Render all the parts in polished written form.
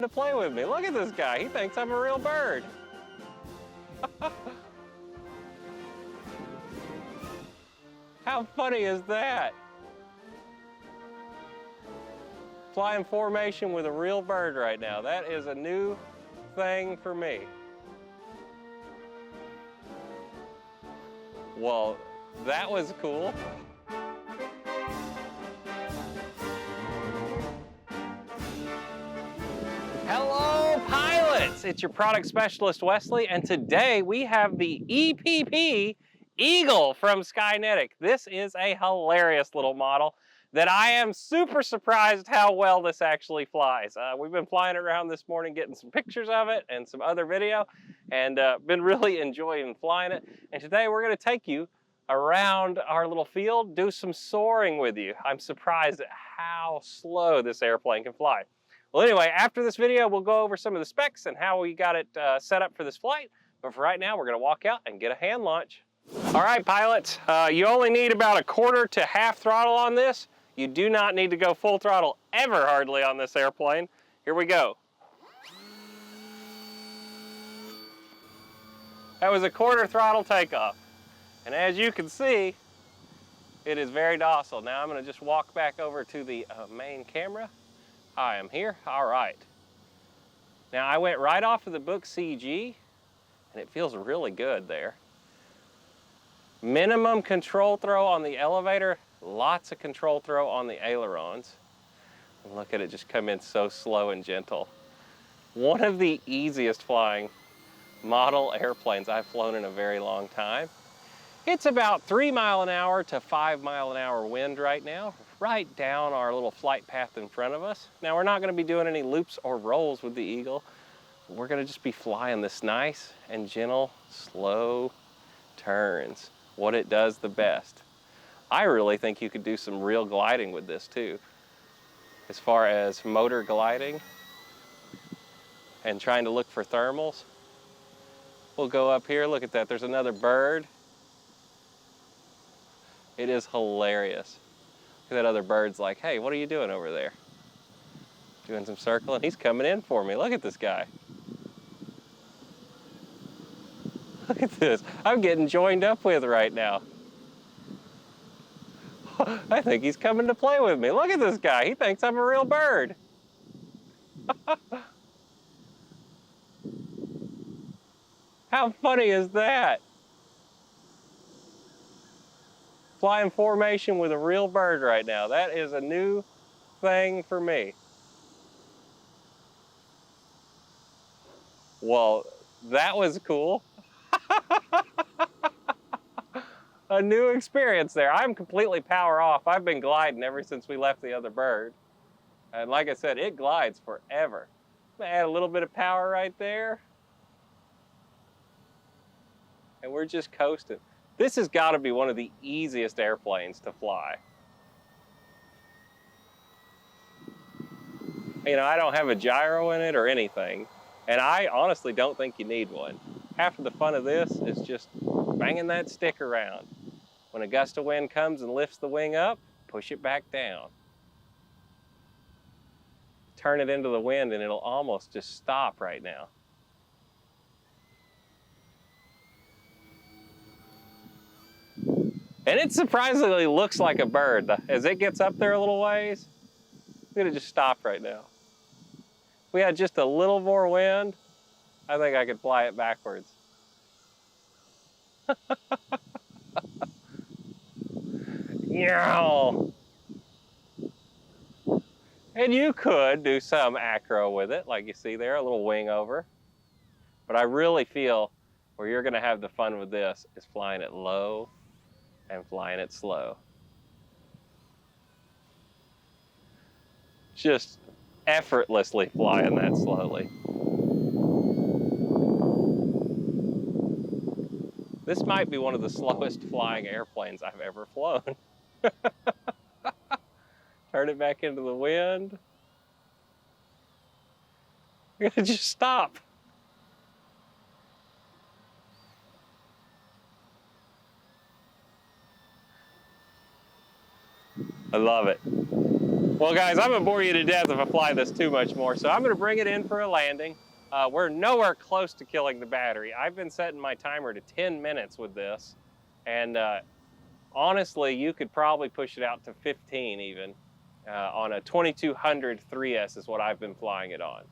to play with me. Look at this guy. He thinks I'm a real bird. How funny is that? Flying formation with a real bird right now. That is a new thing for me. Well, that was cool. Hello, pilots! It's your product specialist, Wesley, and today we have the EPP Eagle from Skynetic. This is a hilarious little model that I am super surprised how well this actually flies. We've been flying it around this morning, getting some pictures of it and some other video, and been really enjoying flying it. And today we're going to take you around our little field, do some soaring with you. I'm surprised at how slow this airplane can fly. Well, anyway, after this video, we'll go over some of the specs and how we got it set up for this flight. But for right now, we're going to walk out and get a hand launch. All right, pilots, you only need about a quarter to half throttle on this. You do not need to go full throttle ever, hardly, on this airplane. Here we go. That was a quarter throttle takeoff. And as you can see, it is very docile. Now I'm going to just walk back over to the main camera. I am here. All right. Now I went right off of the book CG, and it feels really good there. Minimum control throw on the elevator, lots of control throw on the ailerons. And look at it just come in so slow and gentle. One of the easiest flying model airplanes I've flown in a very long time. It's about 3 mile an hour to 5 mile an hour wind right now, right down our little flight path in front of us. Now we're not going to be doing any loops or rolls with the Eagle. We're going to just be flying this nice and gentle, slow turns. What it does the best. I really think you could do some real gliding with this too. As far as motor gliding and trying to look for thermals. We'll go up here, look at that, there's another bird. It is hilarious. Look at that other bird's like, hey, what are you doing over there? Doing some circling. He's coming in for me. Look at this guy. Look at this. I'm getting joined up with right now. I think he's coming to play with me. Look at this guy. He thinks I'm a real bird. How funny is that? Flying formation with a real bird right now. That is a new thing for me. Well, that was cool. A new experience there. I'm completely power off. I've been gliding ever since we left the other bird. And like I said, it glides forever. I'm gonna add a little bit of power right there. And we're just coasting. This has got to be one of the easiest airplanes to fly. You know, I don't have a gyro in it or anything, and I honestly don't think you need one. Half of the fun of this is just banging that stick around. When a gust of wind comes and lifts the wing up, push it back down. Turn it into the wind and it'll almost just stop right now. And it surprisingly looks like a bird. As it gets up there a little ways, it's gonna just stop right now. If we had just a little more wind, I think I could fly it backwards. Yow! And you could do some acro with it, like you see there, a little wing over. But I really feel where you're gonna have the fun with this is flying it low and flying it slow. Just effortlessly flying that slowly. This might be one of the slowest flying airplanes I've ever flown. Turn it back into the wind. You're gonna just stop. I love it. Well guys, I'm gonna bore you to death if I fly this too much more, so I'm gonna bring it in for a landing. We're nowhere close to killing the battery. I've been setting my timer to 10 minutes with this, and honestly, you could probably push it out to 15 even. On a 2200 3S is what I've been flying it on.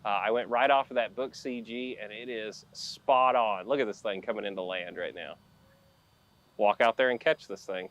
I went right off of that book CG, and it is spot on. Look at this thing coming into land right now. Walk out there and catch this thing.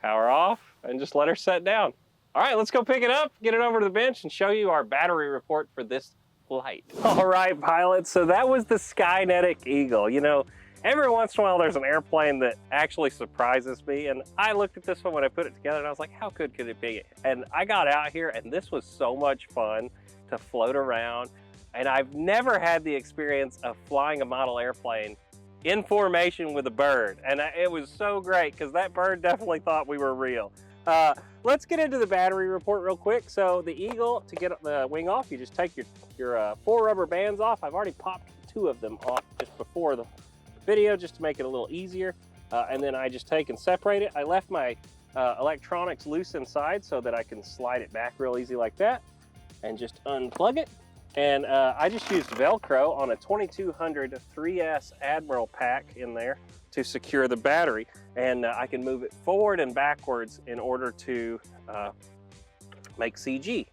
Power off, and just let her set down. All right, let's go pick it up, get it over to the bench, and show you our battery report for this flight. All right, pilots, so that was the Skynetic Eagle. You know, every once in a while there's an airplane that actually surprises me, and I looked at this one when I put it together, and I was like, how good could it be? And I got out here, and this was so much fun to float around, and I've never had the experience of flying a model airplane in formation with a bird, and it was so great because that bird definitely thought we were real. Let's get into the battery report real quick. So the Eagle, to get the wing off, you just take your 4 rubber bands off. I've already popped 2 of them off just before the video just to make it a little easier, and then I just take and separate it. I left my electronics loose inside so that I can slide it back real easy like that and just unplug it. And I just used Velcro on a 2200 3S Admiral pack in there to secure the battery, and I can move it forward and backwards in order to make CG.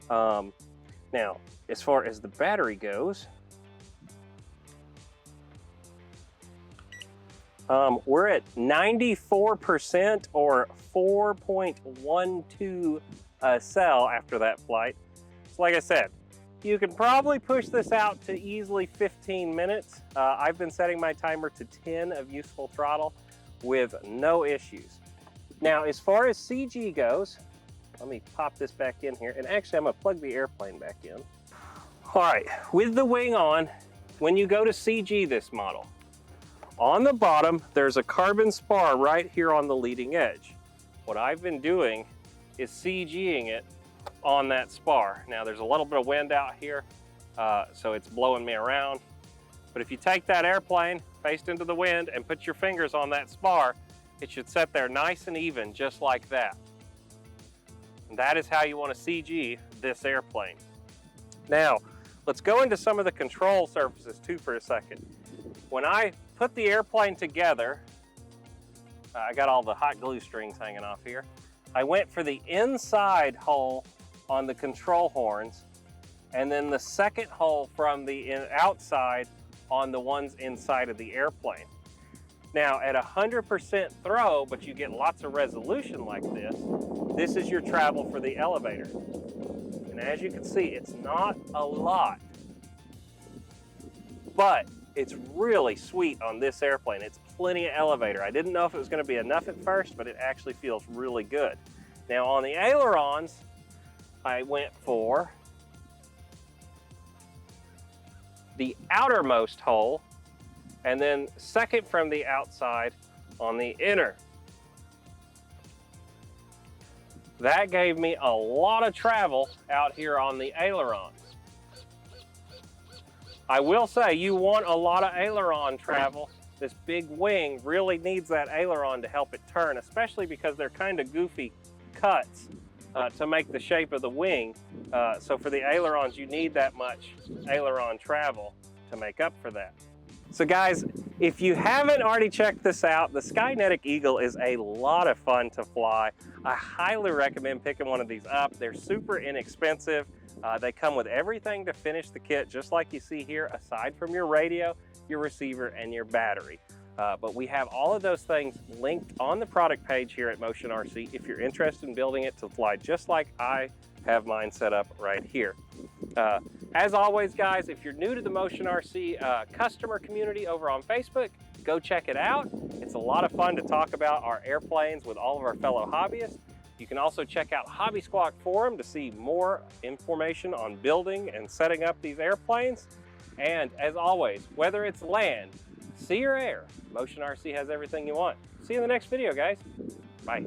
Now, as far as the battery goes, we're at 94% or 4.12 cell after that flight. So like I said, you can probably push this out to easily 15 minutes. I've been setting my timer to 10 of useful throttle with no issues. Now, as far as CG goes, let me pop this back in here, and actually I'm gonna plug the airplane back in. All right, with the wing on, when you go to CG this model, on the bottom, there's a carbon spar right here on the leading edge. What I've been doing is CGing it on that spar. Now there's a little bit of wind out here, so it's blowing me around. But if you take that airplane, faced into the wind, and put your fingers on that spar, it should set there nice and even, just like that. And that is how you want to CG this airplane. Now, let's go into some of the control surfaces too for a second. When I put the airplane together, I got all the hot glue strings hanging off here. I went for the inside hole on the control horns, and then the second hole from the outside on the ones inside of the airplane. Now at 100% throw, but you get lots of resolution like this is your travel for the elevator. And as you can see, it's not a lot, but it's really sweet on this airplane. It's plenty of elevator. I didn't know if it was going to be enough at first, but it actually feels really good. Now on the ailerons, I went for the outermost hole, and then second from the outside on the inner. That gave me a lot of travel out here on the ailerons. I will say, you want a lot of aileron travel. This big wing really needs that aileron to help it turn, especially because they're kind of goofy cuts to make the shape of the wing. So for the ailerons, you need that much aileron travel to make up for that. So guys, if you haven't already checked this out, the Skynetic Eagle is a lot of fun to fly. I highly recommend picking one of these up. They're super inexpensive. They come with everything to finish the kit, just like you see here, aside from your radio, your receiver, and your battery. But we have all of those things linked on the product page here at Motion RC if you're interested in building it to fly just like I have mine set up right here. As always, guys, if you're new to the Motion RC customer community over on Facebook, go check it out. It's a lot of fun to talk about our airplanes with all of our fellow hobbyists. You can also check out Hobby Squawk Forum to see more information on building and setting up these airplanes. And as always, whether it's land, sea or air, Motion RC has everything you want. See you in the next video, guys. Bye.